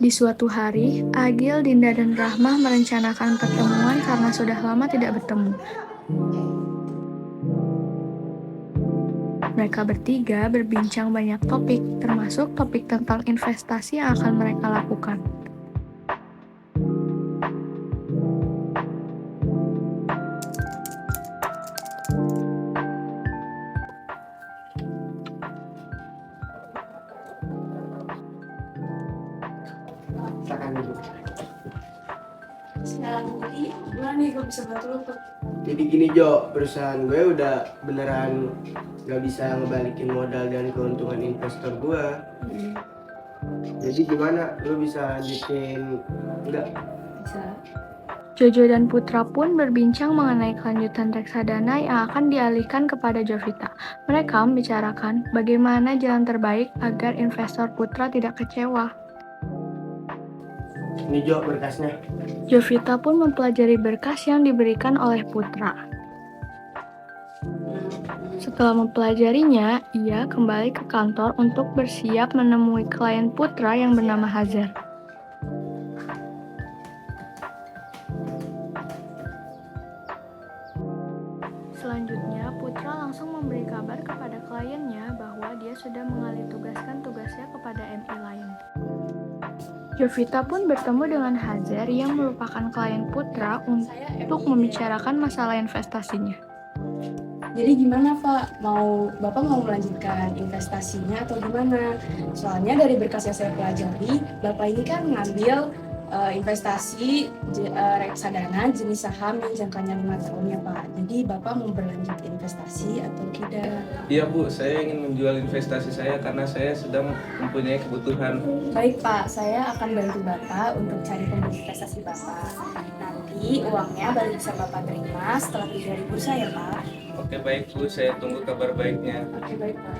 Di suatu hari, Agil, Dinda, dan Rahmah merencanakan pertemuan karena sudah lama tidak bertemu. Mereka bertiga berbincang banyak topik, termasuk topik tentang investasi yang akan mereka lakukan. Silakan dulu. Sekarang jadi gimana nih gue bisa bantu lo tuh? Jadi gini Jo, perusahaan gue udah beneran gak bisa ngebalikin modal dan keuntungan investor gue. Jadi gimana? Lo bisa lanjutin enggak? Bisa. Jojo dan Putra pun berbincang mengenai kelanjutan reksadana yang akan dialihkan kepada Jovita. Mereka membicarakan bagaimana jalan terbaik agar investor Putra tidak kecewa. Ini Jo berkasnya. Jovita pun mempelajari berkas yang diberikan oleh Putra. Setelah mempelajarinya, ia kembali ke kantor untuk bersiap menemui klien Putra yang bernama Hazar. Selanjutnya, Putra langsung memberi kabar kepada kliennya bahwa dia sudah mengalih tugaskan tugasnya kepada MI lain. Jovita pun bertemu dengan Hazar yang merupakan klien Putra untuk membicarakan masalah investasinya. Jadi gimana Pak? Bapak mau melanjutkan investasinya atau gimana? Soalnya dari berkas yang saya pelajari, Bapak ini kan ngambil investasi reksadana jenis saham yang jangkanya 5 tahun ya Pak. Jadi Bapak mau berlanjut investasi atau tidak? Iya Bu, saya ingin menjual investasi saya karena saya sedang mempunyai kebutuhan. Baik Pak, saya akan bantu Bapak untuk cari pembeli investasi Bapak. Nanti uangnya baru bisa Bapak terima setelah kerja di bursa ya Pak. Oke baik Bu, saya tunggu kabar baiknya. Oke baik Pak.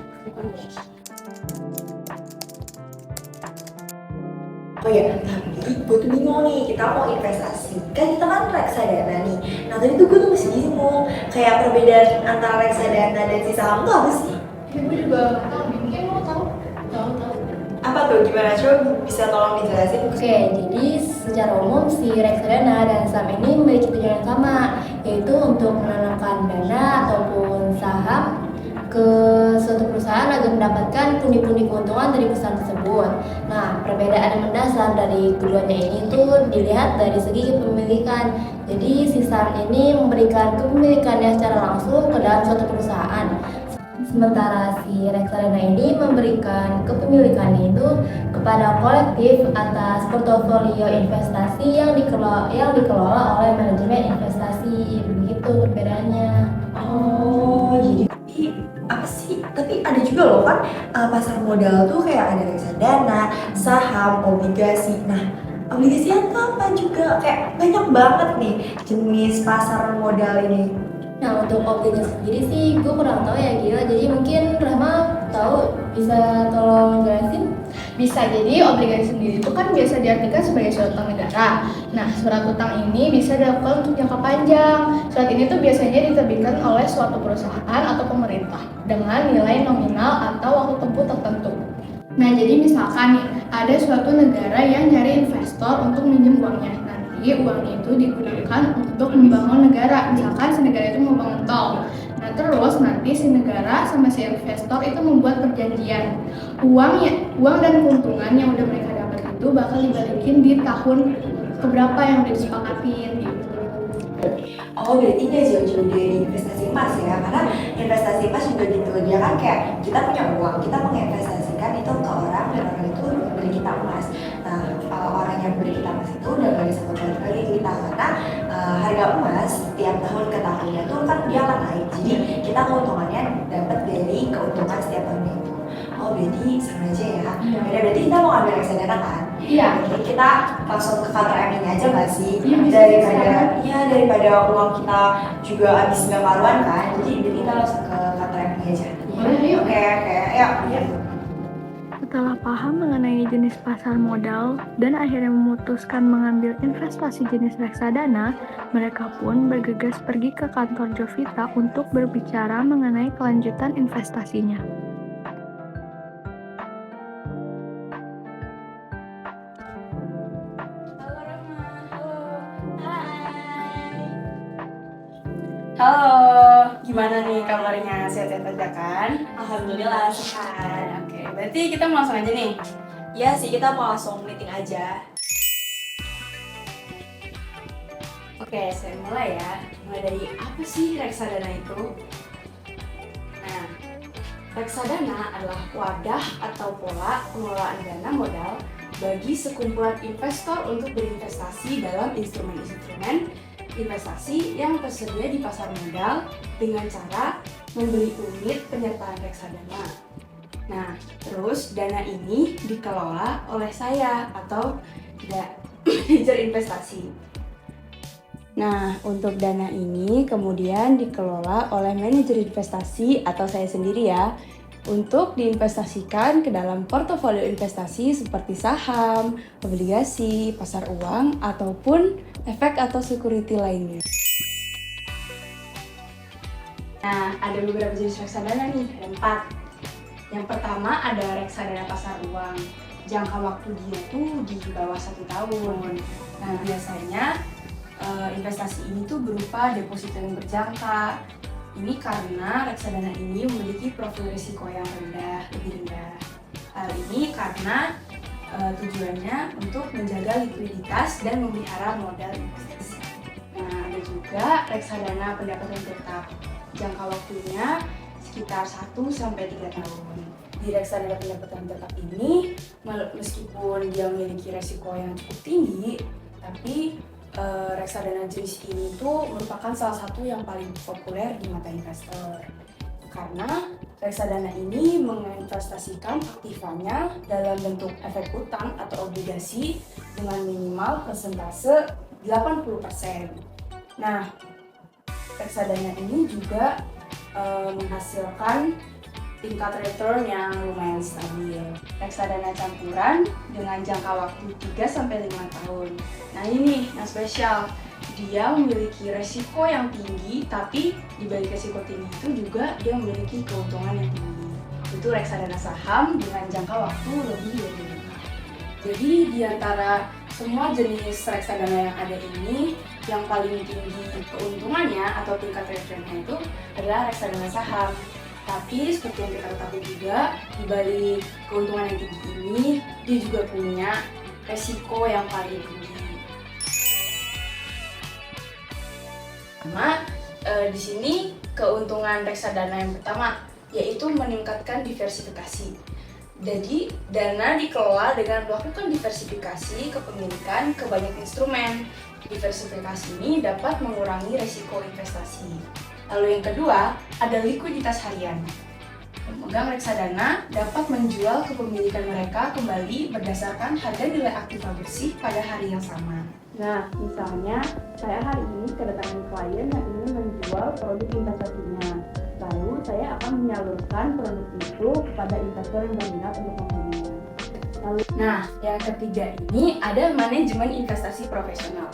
Oh ya, tapi gue tuh bingung nih, kita mau investasi, kan kita kan reksadana nih. Nah tadi tuh gue tuh masih bingung, kayak perbedaan antara reksadana dan si saham tuh apa sih? Ya, gue juga nggak tahu, mungkin lo tahu. Apa tuh, gimana? Coba bisa tolong dijelasin? Oke, jadi secara umum si reksadana dan saham ini memiliki tujuan yang sama, yaitu untuk menanamkan dana ataupun saham ke suatu perusahaan agar mendapatkan pundi-pundi keuntungan dari perusahaan tersebut. Nah, perbedaan yang mendasar dari keduanya ini tuh dilihat dari segi kepemilikan. Jadi si saham ini memberikan kepemilikannya secara langsung ke dalam suatu perusahaan. Sementara si reksadana ini memberikan kepemilikannya itu kepada kolektif atas portofolio investasi yang dikelola oleh manajemen investasi. Begitu perbedaannya. Oh, jadi apa sih? Tapi ada juga loh kan pasar modal tuh kayak ada reksadana, saham, obligasi. Nah, obligasi itu apa juga? Kayak banyak banget nih jenis pasar modal ini. Nah, untuk obligasi sendiri sih gue kurang tahu ya Gila. Jadi mungkin Rahma tahu, bisa tolong jelasin? Bisa, jadi obligasi sendiri itu kan biasa diartikan sebagai surat utang negara. Nah, surat utang ini bisa dilakukan untuk jangka panjang. Surat ini tuh biasanya diterbitkan oleh suatu perusahaan atau pemerintah dengan nilai nominal atau waktu tempuh tertentu. Nah, jadi misalkan nih, ada suatu negara yang nyari investor untuk minjem uangnya. Nanti uangnya itu digunakan untuk membangun negara. Misalkan si negara itu mau bangun tol. Nah, terus nanti si negara sama si investor itu membuat perjanjian. Uang dan keuntungan yang udah mereka dapat itu bakal dibalikin di tahun keberapa yang udah disepakatin gitu. Oh, berarti nggak jauh-jauh dari investasi emas ya? Karena investasi emas juga gitu, dia kan kayak kita punya uang, kita menginvestasikan itu ke orang dan orang itu beri kita emas. Nah, orang yang beri kita emas itu udah gak bisa kembali lagi kita karena harga emas tiap tahun ke tahunnya tuh kan dia akan naik. Jadi kita keuntungannya dapat dari keuntungan setiap tahunnya itu. Oh, berarti sama aja ya? Beda, berarti kita mau ambil reksadana kan? Iya. Jadi kita langsung ke kantor MI aja nggak sih? Iya, Daripada uang kita juga habis nggak karuan kan? Jadi kita langsung ke kantor MI aja. Boleh, yuk. Oke, yuk. Setelah paham mengenai jenis pasar modal dan akhirnya memutuskan mengambil investasi jenis reksadana, mereka pun bergegas pergi ke kantor Jovita untuk berbicara mengenai kelanjutan investasinya. Gimana nih kabarnya? Sehat-sehat aja kan? Alhamdulillah sehat. Oke, berarti kita mau langsung aja nih. Ya sih, kita mau langsung meeting aja. Oke, saya mulai ya. Mulai dari apa sih reksadana itu? Nah, reksadana adalah wadah atau pola pengelolaan dana modal bagi sekumpulan investor untuk berinvestasi dalam instrumen-instrumen investasi yang tersedia di pasar modal dengan cara membeli unit penyertaan reksadana. Nah, terus dana ini dikelola oleh saya atau manajer investasi. Nah, untuk dana ini kemudian dikelola oleh manajer investasi atau saya sendiri ya, untuk diinvestasikan ke dalam portofolio investasi seperti saham, obligasi, pasar uang, ataupun efek atau security lainnya. Nah, ada beberapa jenis reksadana nih, ada 4. Yang pertama ada reksadana pasar uang. Jangka waktu dia tuh di bawah 1 tahun. Nah, biasanya investasi ini tuh berupa deposito yang berjangka. Ini karena reksadana ini memiliki profil risiko yang lebih rendah. Hal ini karena tujuannya untuk menjaga likuiditas dan memelihara modal investasi. Nah, ada juga reksadana pendapatan tetap. Jangka waktunya sekitar 1-3 tahun. Di reksadana pendapatan tetap ini, meskipun dia memiliki risiko yang cukup tinggi, tapi reksadana jenis ini tuh merupakan salah satu yang paling populer di mata investor karena reksadana ini menginvestasikan aktifanya dalam bentuk efek utang atau obligasi dengan minimal persentase 80%. Nah, reksadana ini juga menghasilkan tingkat return yang lumayan stabil. Reksadana campuran dengan jangka waktu 3-5 tahun. Nah ini yang spesial, dia memiliki resiko yang tinggi, tapi di balik resiko tinggi itu juga dia memiliki keuntungan yang tinggi. Itu reksadana saham dengan jangka waktu lebih dari 5 tahun. Jadi di antara semua jenis reksadana yang ada ini, yang paling tinggi keuntungannya atau tingkat returnnya itu adalah reksadana saham. Tapi seperti yang kita ketahui juga, di balik keuntungan yang tinggi ini, dia juga punya resiko yang paling tinggi. Karena di sini keuntungan reksadana yang pertama yaitu meningkatkan diversifikasi. Jadi dana dikelola dengan melakukan diversifikasi kepemilikan ke banyak instrumen. Diversifikasi ini dapat mengurangi resiko investasi. Lalu yang kedua, ada likuiditas harian. Pemegang reksadana dapat menjual kepemilikan mereka kembali berdasarkan harga nilai aktiva bersih pada hari yang sama. Nah, misalnya saya hari ini kedatangan klien yang ingin menjual produk investasinya. Lalu saya akan menyalurkan produk itu kepada investor yang berminat untuk membelinya. Nah, yang ketiga ini ada manajemen investasi profesional.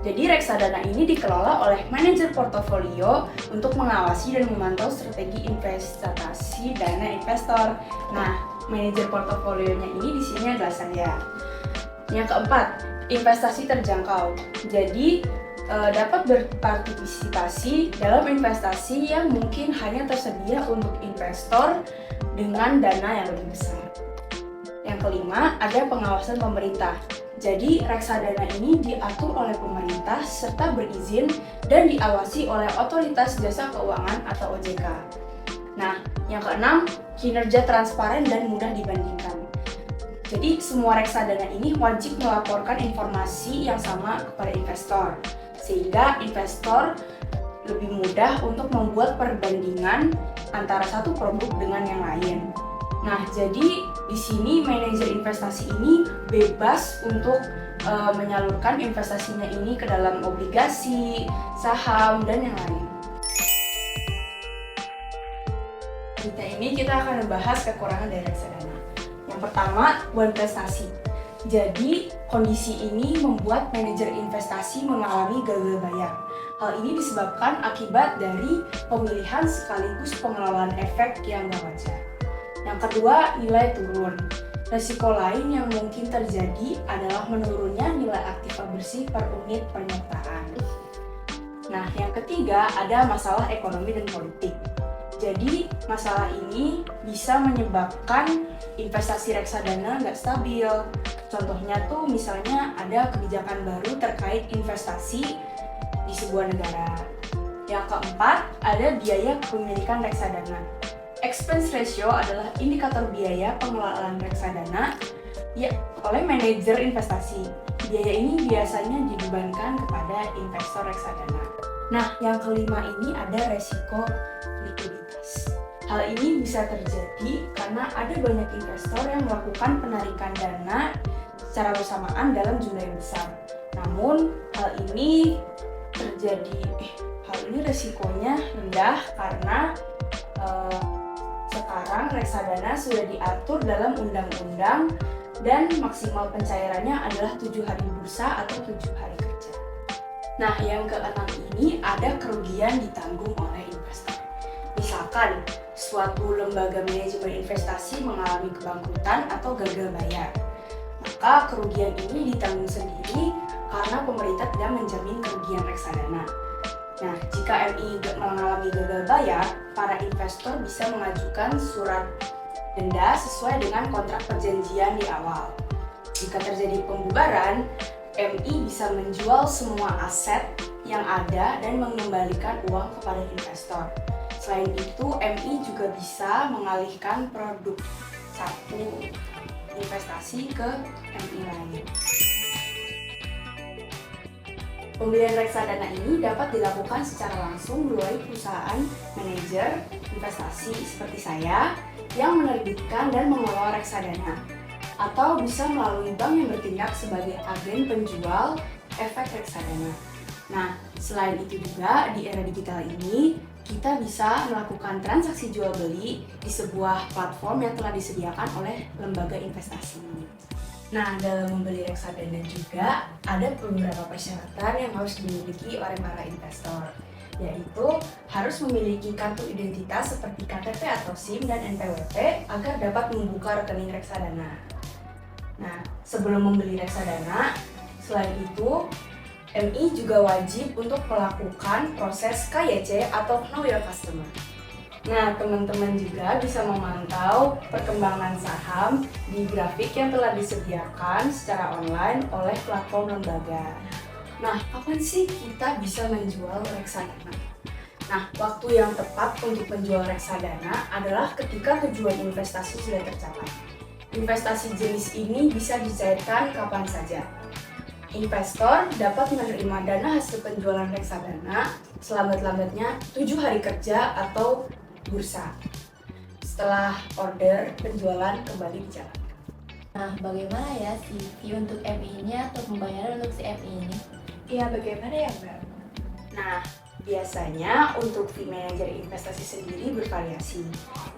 Jadi reksadana ini dikelola oleh manajer portofolio untuk mengawasi dan memantau strategi investasi dana investor. Nah, manajer portofolionya ini di sini adalah saya. Yang keempat, investasi terjangkau. Jadi dapat berpartisipasi dalam investasi yang mungkin hanya tersedia untuk investor dengan dana yang lebih besar. Yang kelima, ada pengawasan pemerintah. Jadi, reksadana ini diatur oleh pemerintah serta berizin dan diawasi oleh Otoritas Jasa Keuangan atau OJK. Nah, yang keenam, kinerja transparan dan mudah dibandingkan. Jadi, semua reksadana ini wajib melaporkan informasi yang sama kepada investor, sehingga investor lebih mudah untuk membuat perbandingan antara satu produk dengan yang lain. Nah, jadi di sini manajer investasi ini bebas untuk menyalurkan investasinya ini ke dalam obligasi, saham, dan yang lain. Kita ini kita akan membahas kekurangan dari reksadana. Yang pertama, one prestasi. Jadi, kondisi ini membuat manajer investasi mengalami gagal bayar. Hal ini disebabkan akibat dari pemilihan sekaligus pengelolaan efek yang gak wajar. Yang kedua, nilai turun. Resiko lain yang mungkin terjadi adalah menurunnya nilai aktiva bersih per unit penyertaan. Nah, yang ketiga ada masalah ekonomi dan politik. Jadi, masalah ini bisa menyebabkan investasi reksadana nggak stabil. Contohnya tuh misalnya ada kebijakan baru terkait investasi di sebuah negara. Yang keempat, ada biaya kepemilikan reksadana. Expense ratio adalah indikator biaya pengelolaan reksadana ya oleh manajer investasi. Biaya ini biasanya dibebankan kepada investor reksadana. Nah, yang kelima ini ada resiko likuiditas. Hal ini bisa terjadi karena ada banyak investor yang melakukan penarikan dana secara bersamaan dalam jumlah yang besar. Namun, hal ini resikonya rendah karena sekarang reksadana sudah diatur dalam undang-undang dan maksimal pencairannya adalah 7 hari bursa atau 7 hari kerja. Nah, yang keenam ini ada kerugian ditanggung oleh investor. Misalkan, suatu lembaga manajemen investasi mengalami kebangkrutan atau gagal bayar. Maka kerugian ini ditanggung sendiri karena pemerintah tidak menjamin kerugian reksadana. Nah, jika MI mengalami gagal bayar, para investor bisa mengajukan surat denda sesuai dengan kontrak perjanjian di awal. Jika terjadi pembubaran, MI bisa menjual semua aset yang ada dan mengembalikan uang kepada investor. Selain itu, MI juga bisa mengalihkan produk satu investasi ke MI lain. Pembelian reksadana ini dapat dilakukan secara langsung melalui perusahaan manajer investasi seperti saya yang menerbitkan dan mengelola reksadana, atau bisa melalui bank yang bertindak sebagai agen penjual efek reksadana. Nah, selain itu juga di era digital ini, kita bisa melakukan transaksi jual beli di sebuah platform yang telah disediakan oleh lembaga investasi. Nah, dalam membeli reksadana juga ada beberapa persyaratan yang harus dimiliki oleh para investor, yaitu harus memiliki kartu identitas seperti KTP atau SIM dan NPWP agar dapat membuka rekening reksadana. Nah, sebelum membeli reksadana, selain itu, MI juga wajib untuk melakukan proses KYC atau Know Your Customer. Nah, teman-teman juga bisa memantau perkembangan saham di grafik yang telah disediakan secara online oleh platform lembaga. Nah, kapan sih kita bisa menjual reksadana? Nah, waktu yang tepat untuk menjual reksadana adalah ketika tujuan investasi sudah tercapai. Investasi jenis ini bisa dicairkan kapan saja. Investor dapat menerima dana hasil penjualan reksadana selambat-lambatnya 7 hari kerja atau bursa setelah order penjualan kembali dijalankan. Nah, bagaimana ya CV untuk MI ini atau pembayaran untuk si MI ini? Iya, bagaimana ya Mbak? Nah, biasanya untuk fee manajer investasi sendiri bervariasi.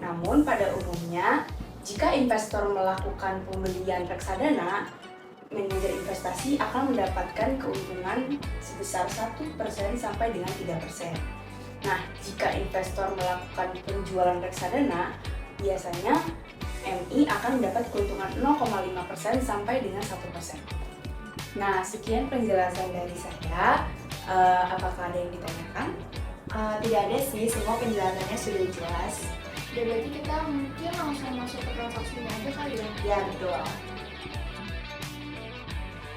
Namun pada umumnya, jika investor melakukan pembelian reksadana, manajer investasi akan mendapatkan keuntungan sebesar 1% sampai dengan 3%. Nah, jika investor melakukan penjualan reksadana, biasanya MI akan mendapat keuntungan 0,5% sampai dengan 1%. Nah, sekian penjelasan dari saya. Apakah ada yang ditanyakan? Tidak ada sih, semua penjelasannya sudah jelas. Ya, berarti kita mungkin langsung masuk ke transaksinya aja kali ya. Ya, betul.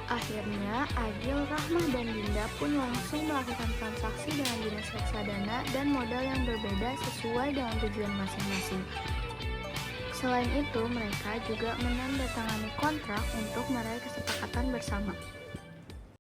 Akhirnya, Agil, Rahmah, dan Dinda pun langsung melakukan transaksi dengan dinas reksadana dan modal yang berbeda sesuai dengan tujuan masing-masing. Selain itu, mereka juga menandatangani kontrak untuk meraih kesepakatan bersama.